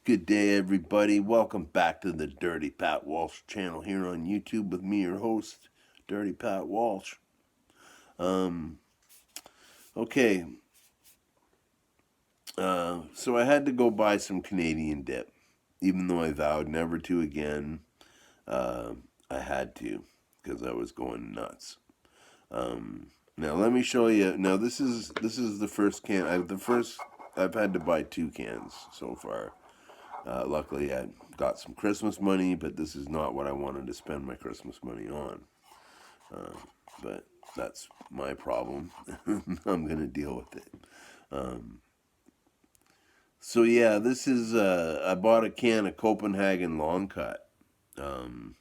Good day, everybody. Welcome back to the Dirty Pat Walsh channel here on YouTube with me, your host, Dirty Pat Walsh. Um, okay, so I had to go buy some Canadian dip, even though I vowed never to again. Uh, I had to because I was going nuts. Now let me show you. Now this is the first can. I've had to buy 2 cans so far. Luckily, I got some Christmas money, but this is not what I wanted to spend my Christmas money on. But that's my problem. I'm going to deal with it. So, yeah, this is, I bought a can of Copenhagen long cut. And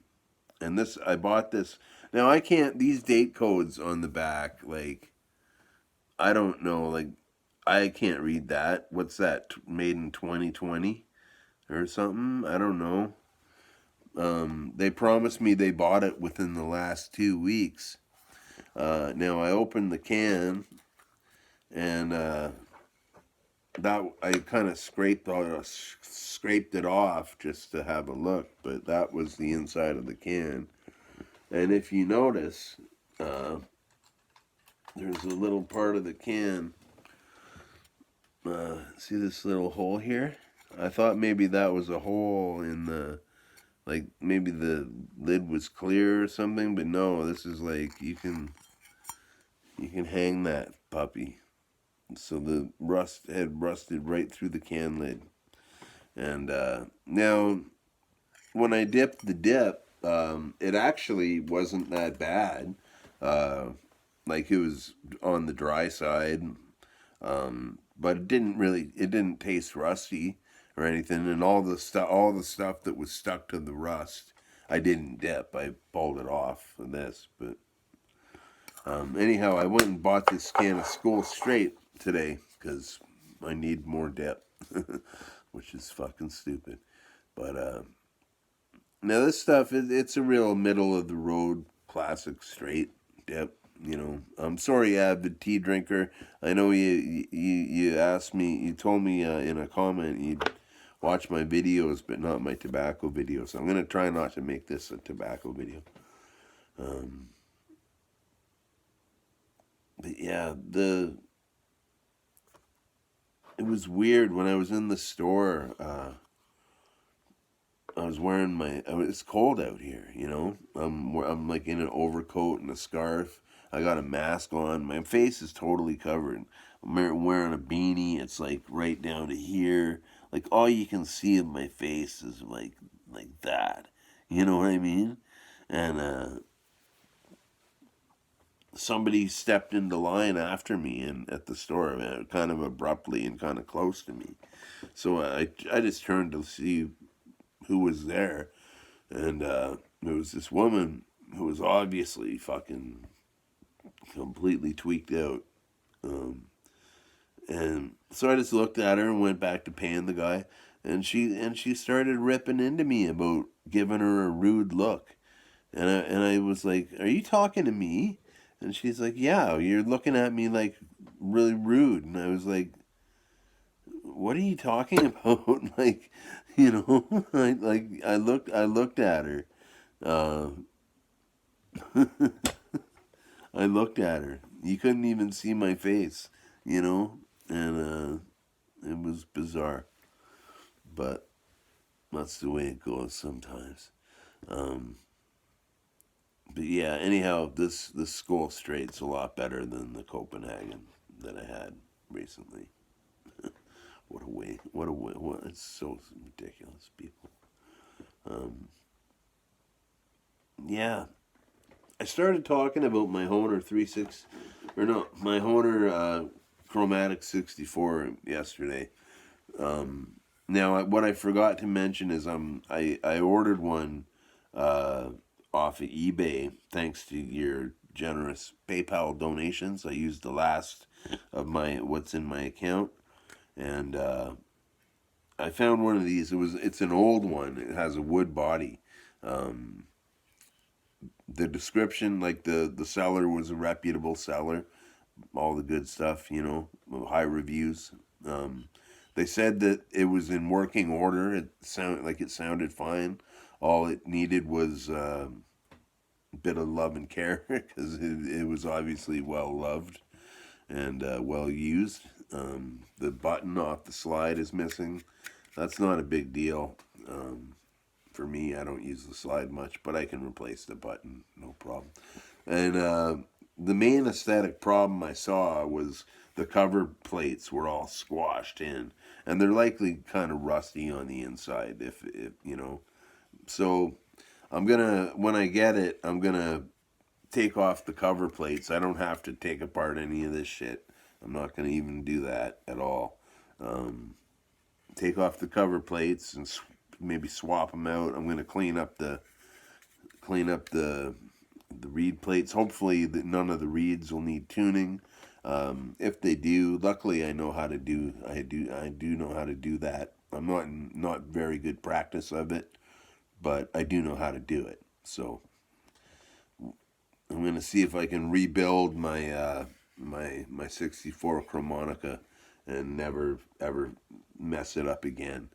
I bought this. Now, I can't, these date codes on the back, like, I don't know, like, I can't read that. What's that? Made in 2020 or something? I don't know. They promised me they bought it within the last 2 weeks. Now I opened the can, and that I kind of scraped it off just to have a look, but that was the inside of the can. And if you notice, there's a little part of the can. See this little hole here? I thought maybe that was a hole in the, like maybe the lid was clear or something, but no, this is like you can hang that puppy. So the rust had rusted right through the can lid. And now when I dipped the dip, it actually wasn't that bad. Like it was on the dry side, but it didn't taste rusty or anything. And all the stuff that was stuck to the rust, I didn't dip. I pulled it off for this, but anyhow, I went and bought this can of School Straight today because I need more dip, which is fucking stupid. But now this stuff, it's a real middle of the road classic straight dip. You know, I'm sorry, avid tea drinker. I know you asked me, you told me in a comment you'd watch my videos, but not my tobacco videos. So I'm gonna try not to make this a tobacco video. But yeah, it was weird when I was in the store. I was wearing it's cold out here, you know. I'm like in an overcoat and a scarf. I got a mask on. My face is totally covered. I'm wearing a beanie. It's like right down to here. Like all you can see of my face is like that. You know what I mean? And somebody stepped into line after me and at the store, kind of abruptly and kind of close to me. So I just turned to see who was there, and there was this woman who was obviously fucking completely tweaked out. And so I just looked at her and went back to paying the guy, and she started ripping into me about giving her a rude look, and I was like, "Are you talking to me?" And she's like, "Yeah, you're looking at me like really rude." And I was like, "What are you talking about?" Like, you know, I looked at her. Uh, I looked at her. You couldn't even see my face, you know, and it was bizarre. But that's the way it goes sometimes. Um, but yeah, anyhow, this Skull Straight's a lot better than the Copenhagen that I had recently. What a way! What a way! What, it's so ridiculous, people. Um, yeah, I started talking about my Honer 36, or no, my Honer Chromatic 64 yesterday. Now, what I forgot to mention is I ordered one uh, off of eBay thanks to your generous PayPal donations. I used the last of what's in my account, and I found one of these. It's an old one. It has a wood body. Um, the description, like the seller was a reputable seller, all the good stuff, you know, high reviews. Um, They said that it was in working order. It sounded fine. All it needed was a bit of love and care because it was obviously well loved and well used. The button off the slide is missing. That's not a big deal. For me, I don't use the slide much, but I can replace the button, no problem. And the main aesthetic problem I saw was the cover plates were all squashed in, and they're likely kind of rusty on the inside. If you know, so when I get it, I'm gonna take off the cover plates. I don't have to take apart any of this shit. I'm not gonna even do that at all. Take off the cover plates and maybe swap them out. I'm gonna clean up the reed plates. Hopefully, none of the reeds will need tuning. If they do, luckily I know how to do. I do know how to do that. I'm not very good practice of it, but I do know how to do it. So I'm gonna see if I can rebuild my '64 Chromatica and never ever mess it up again.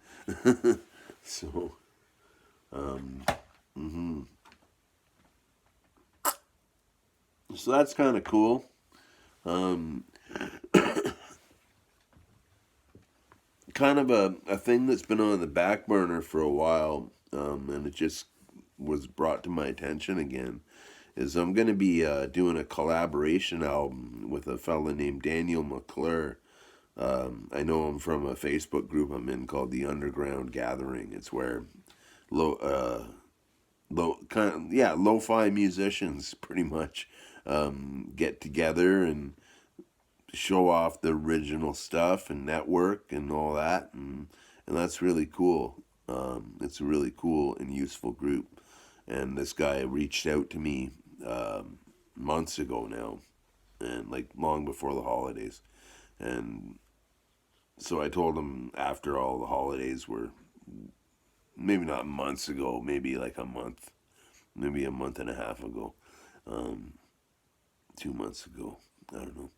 So so that's kind of cool. Um, Kind of a thing that's been on the back burner for a while, and it just was brought to my attention again. Is I'm going to be doing a collaboration album with a fella named Daniel McClure. I know him from a Facebook group I'm in called the Underground Gathering. It's where low, lo-fi musicians pretty much get together and show off the original stuff and network and all that, and that's really cool. It's a really cool and useful group, and this guy reached out to me months ago now, and like long before the holidays, and so I told him after all the holidays were maybe not months ago, maybe like a month, maybe a month and a half ago, 2 months ago. I don't know.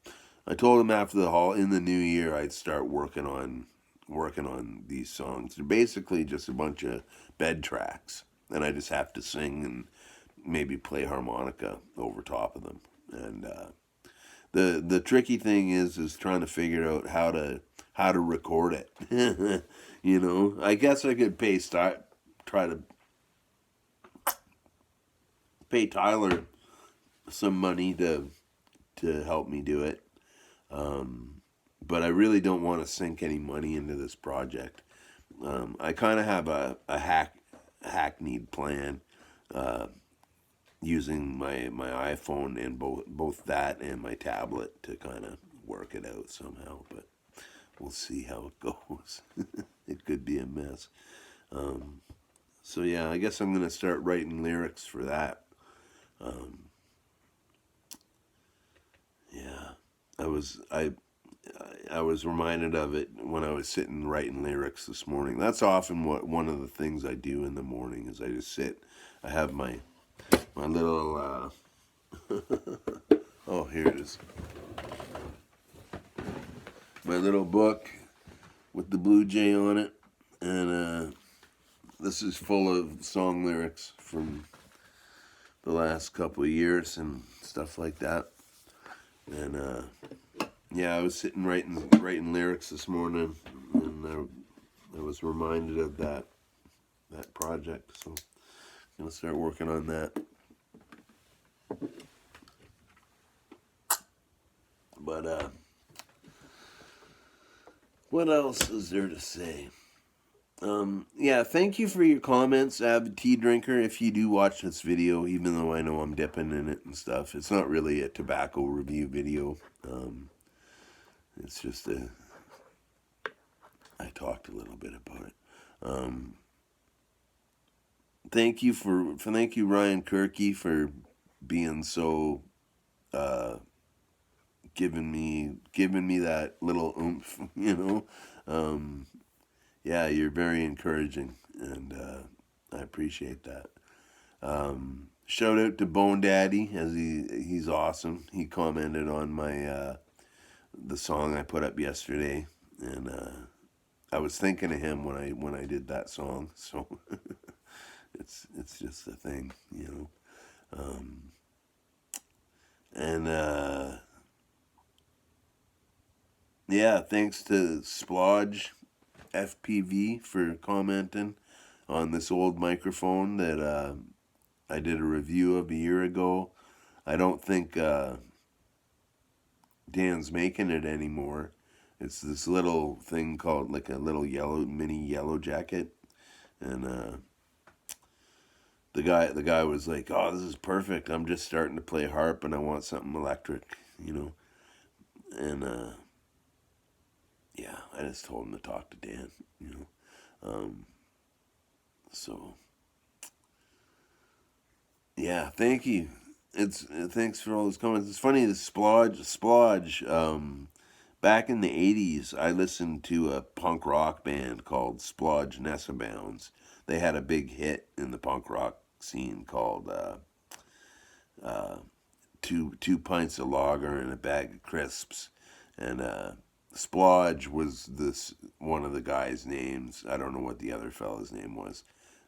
I told him after in the new year I'd start working on these songs. They're basically just a bunch of bed tracks, and I just have to sing and maybe play harmonica over top of them. And the tricky thing is trying to figure out how to record it. You know, I guess I could try to pay Tyler some money to help me do it. But I really don't want to sink any money into this project. I kind of have a hackneyed plan using my iPhone and both that and my tablet to kind of work it out somehow. But we'll see how it goes. It could be a mess. So yeah, I guess I'm gonna start writing lyrics for that. Yeah, I was reminded of it when I was sitting writing lyrics this morning. That's often one of the things I do in the morning is I just sit. I have my little oh, here it is. My little book with the blue jay on it, and this is full of song lyrics from the last couple of years and stuff like that. And yeah, I was sitting writing lyrics this morning, and I was reminded of that project. So I'm gonna start working on that. But what else is there to say? Yeah, thank you for your comments, avid tea drinker. If you do watch this video, even though I know I'm dipping in it and stuff, it's not really a tobacco review video. It's just I talked a little bit about it. Thank you Ryan Kirky for being so giving me that little oomph, you know. Yeah, you're very encouraging, and I appreciate that. Shout out to Bone Daddy, as he's awesome. He commented on my the song I put up yesterday, and I was thinking of him when I did that song. So it's just a thing, you know. And yeah, thanks to Splodge FPV for commenting on this old microphone that I did a review of a year ago. I don't think Dan's making it anymore. It's this little thing called like a little yellow mini yellow jacket, and the guy was like, "Oh, this is perfect. I'm just starting to play harp, and I want something electric, you know." And yeah, I just told him to talk to Dan, you know. So yeah, thank you. It's thanks for all those comments. It's funny the splodge. Back in the '80s, I listened to a punk rock band called Splodge Nessabounds. They had a big hit in the punk rock scene called two pints of lager and a bag of crisps, and Splodge was this one of the guys' names. I don't know what the other fella's name was.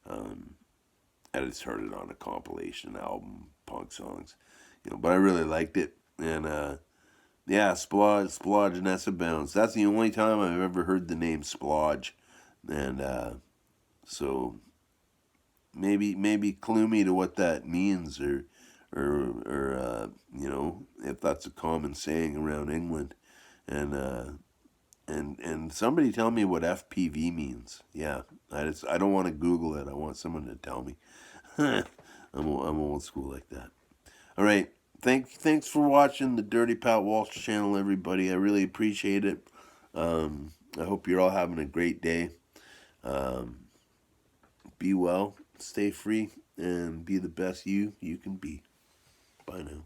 Um, I just heard it on a compilation album, punk songs, you know. But I really liked it, and yeah, Splodge and Nessa Bounce. That's the only time I've ever heard the name Splodge, and so maybe clue me to what that means, or you know, if that's a common saying around England, and and somebody tell me what FPV means. Yeah, I don't want to Google it. I want someone to tell me. I'm old school like that. All right. Thanks for watching the Dirty Pat Walsh channel, everybody. I really appreciate it. I hope you're all having a great day. Um, be well, stay free, and be the best you can be. Bye now.